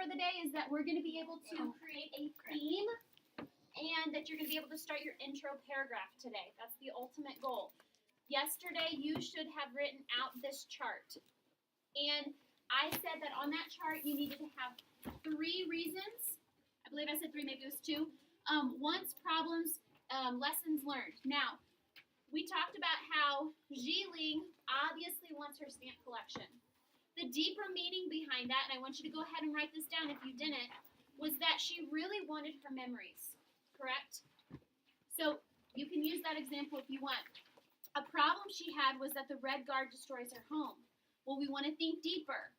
for the day is that we're going to be able to create a theme and that you're going to be able to start your intro paragraph today. That's the ultimate goal. Yesterday, you should have written out this chart. And I said that on that chart, you needed to have 3 reasons. I believe I said 3, maybe it was 2. Wants, problems, lessons learned. Now, we talked about how Jiling obviously wants her stamp collection. The deeper meaning behind that, and I want you to go ahead and write this down if you didn't, was that she really wanted her memories, correct? So you can use that example if you want. A problem she had was that the red guard destroys her home. Well, we want to think deeper.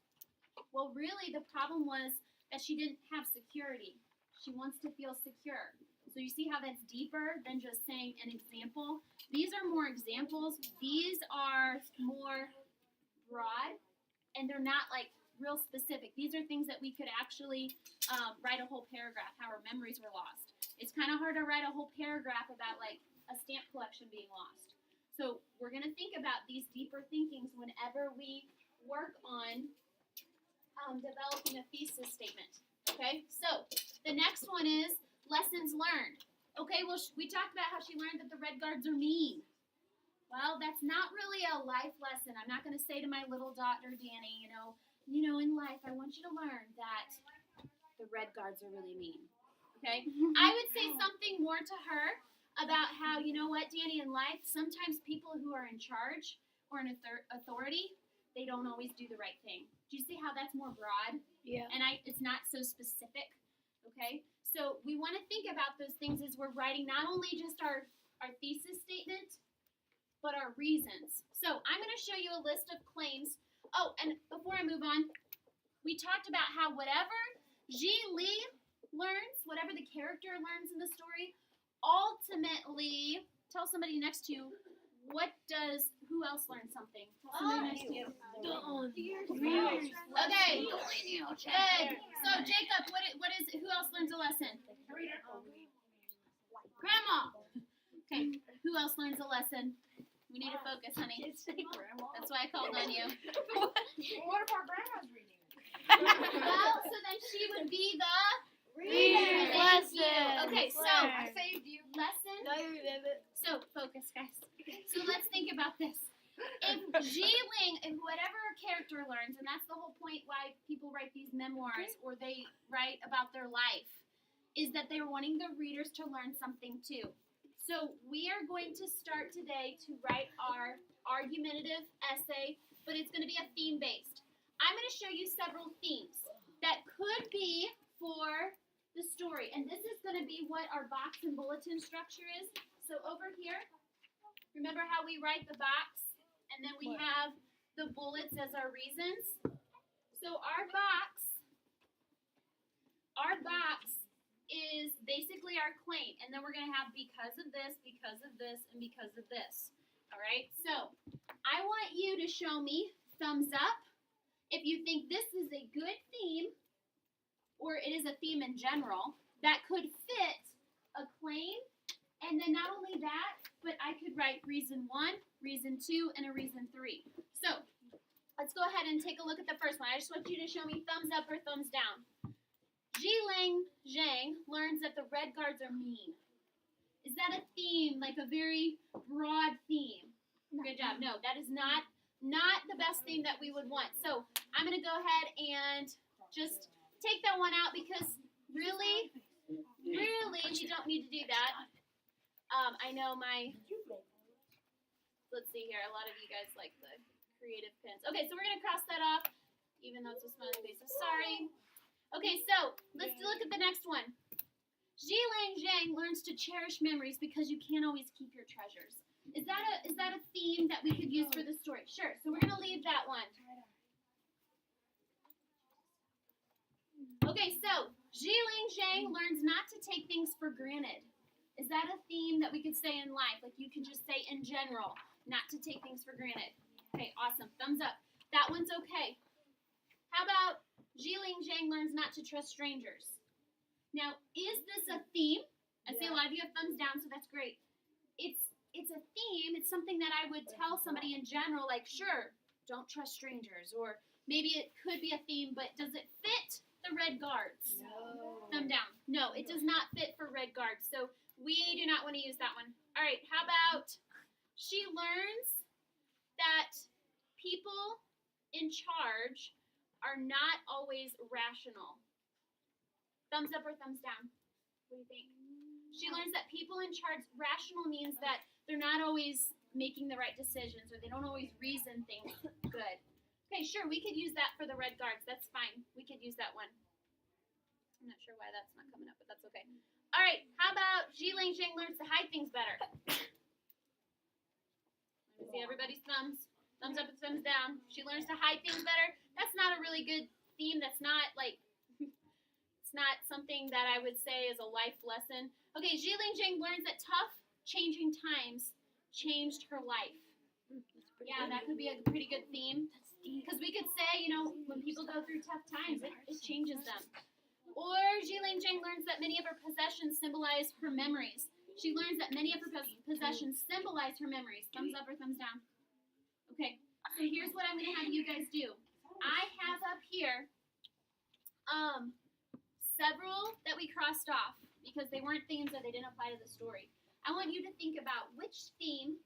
Well, really the problem was that she didn't have security. She wants to feel secure. So you see how that's deeper than just saying an example? These are more examples. These are more broad, and they're not like real specific. These are things that we could actually write a whole paragraph, how our memories were lost. It's kind of hard to write a whole paragraph about like a stamp collection being lost. So we're going to think about these deeper thinkings whenever we work on developing a thesis statement. Okay, so the next one is lessons learned. Okay, well, we talked about how she learned that the red guards are mean. Well, that's not really a life lesson. I'm not going to say to my little daughter, Danny, in life, I want you to learn that the red guards are really mean. Okay? I would say something more to her about how, you know what, Danny, in life, sometimes people who are in charge or in authority, they don't always do the right thing. Do you see how that's more broad? Yeah. And it's not so specific. Okay? So we want to think about those things as we're writing not only just our thesis statement, but our reasons. So I'm going to show you a list of claims. Oh, and before I move on, we talked about how whatever Ji Li learns, whatever the character learns in the story, ultimately, tell somebody next to you, who else learned something? Tell somebody next to you. Okay, good. So Jacob, who else learns a lesson? Grandma. Okay, who else learns a lesson? We need to focus, honey. That's why I called on you. What if our grandma's reading it? Well, so then she would be the Reader. Thank you. Okay, so I saved you. lesson. No, you didn't. So focus, guys. So let's think about this. If if whatever a character learns, and that's the whole point why people write these memoirs or they write about their life, is that they're wanting the readers to learn something too. So we are going to start today to write our argumentative essay, but it's going to be a theme-based. I'm going to show you several themes that could be for the story, and this is going to be what our box and bulletin structure is. So over here, remember how we write the box, and then we have the bullets as our reasons? So our box is basically our claim, and then we're going to have because of this, and because of this. All right, so I want you to show me thumbs up if you think this is a good theme, or it is a theme in general, that could fit a claim. And then not only that, but I could write reason 1, reason 2, and a reason 3. So let's go ahead and take a look at the first one. I just want you to show me thumbs up or thumbs down. Jiling Zhang learns that the red guards are mean. Is that a theme, like a very broad theme? Good job. No, that is not the best theme that we would want. So I'm going to go ahead and just take that one out because really, we don't need to do that. I know let's see here, a lot of you guys like the creative pins. Okay, so we're going to cross that off, even though it's a smiley face. So sorry. Okay, so let's look at the next one. Jiling Zhang learns to cherish memories because you can't always keep your treasures. Is that a theme that we could use for the story? Sure. So we're going to leave that one. Okay, so Jiling Zhang learns not to take things for granted. Is that a theme that we could say in life? Like you could just say in general, not to take things for granted. Okay, awesome. Thumbs up. That one's okay. How about Jiling Zhang learns not to trust strangers? Now, is this a theme? I see a lot of you have thumbs down, so that's great. It's a theme. It's something that I would tell somebody in general, like, sure, don't trust strangers. Or maybe it could be a theme, but does it fit the red guards? No. Thumb down. No, it does not fit for red guards. So we do not want to use that one. All right, how about she learns that people in charge are not always rational. Thumbs up or thumbs down? What do you think? She learns that people in charge, rational means that they're not always making the right decisions or they don't always reason things good. Okay, sure, we could use that for the red guards. That's fine. We could use that one. I'm not sure why that's not coming up, but that's okay. All right, how about Jiling Zhang learns to hide things better? Let me see everybody's thumbs. Thumbs up and thumbs down. She learns to hide things better. That's not a really good theme. That's not like, it's not something that I would say is a life lesson. Okay, Jiling Zhang learns that tough, changing times changed her life. Yeah, that could be a pretty good theme. Because we could say, you know, when people go through tough times, it changes them. Or Jiling Zhang learns that many of her possessions symbolize her memories. She learns that many of her possessions symbolize her memories. Thumbs up or thumbs down? Okay, so here's what I'm going to have you guys do. I have up here several that we crossed off because they weren't themes that they didn't apply to the story. I want you to think about which theme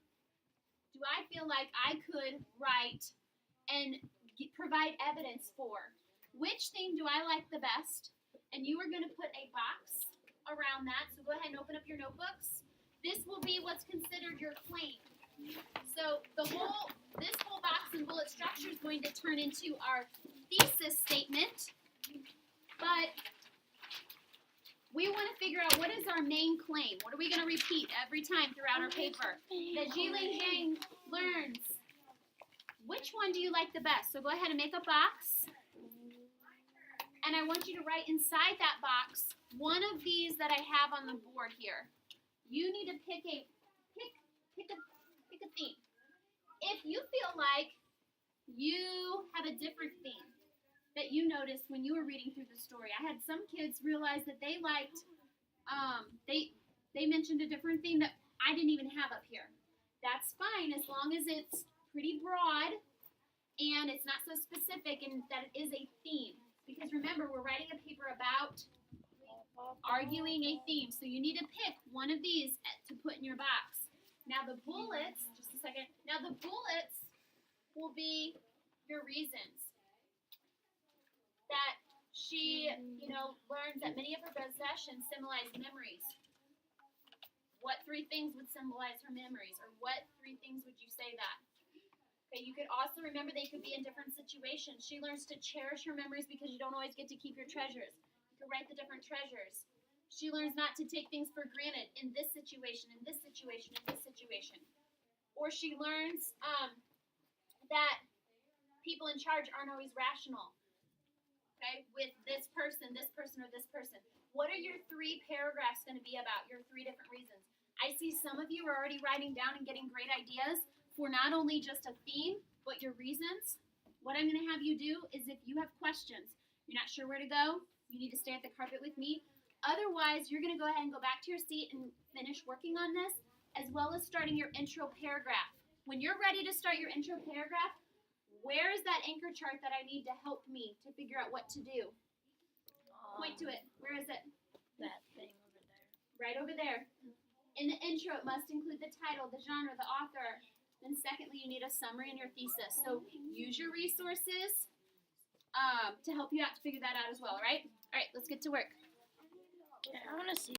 do I feel like I could write and provide evidence for? Which theme do I like the best? And you are going to put a box around that. So go ahead and open up your notebooks. This will be what's considered your claim. So this whole box and bullet structure is going to turn into our thesis statement. But we want to figure out what is our main claim. What are we going to repeat every time throughout our paper? That Jiling Zhang learns. Which one do you like the best? So go ahead and make a box. And I want you to write inside that box one of these that I have on the board here. You need to pick a theme. If you feel like you have a different theme that you noticed when you were reading through the story, I had some kids realize that they liked, they mentioned a different theme that I didn't even have up here. That's fine as long as it's pretty broad and it's not so specific and that it is a theme. Because remember, we're writing a paper about arguing a theme. So you need to pick one of these to put in your box. Now the bullets, just a second. Now the bullets will be your reasons. That she, learns that many of her possessions symbolize memories. What 3 things would symbolize her memories? Or what 3 things would you say that? Okay, you could also remember they could be in different situations. She learns to cherish her memories because you don't always get to keep your treasures. You could write the different treasures. She learns not to take things for granted in this situation, in this situation, in this situation. Or she learns that people in charge aren't always rational. Okay, with this person, or this person. What are your 3 paragraphs going to be about? Your 3 different reasons. I see some of you are already writing down and getting great ideas for not only just a theme, but your reasons. What I'm going to have you do is if you have questions, you're not sure where to go, you need to stay at the carpet with me. Otherwise, you're going to go ahead and go back to your seat and finish working on this, as well as starting your intro paragraph. When you're ready to start your intro paragraph, where is that anchor chart that I need to help me to figure out what to do? Point to it. Where is it? That thing over there. Right over there. In the intro, it must include the title, the genre, the author. Then secondly, you need a summary in your thesis. So use your resources to help you out to figure that out as well, all right? All right, let's get to work. I want to see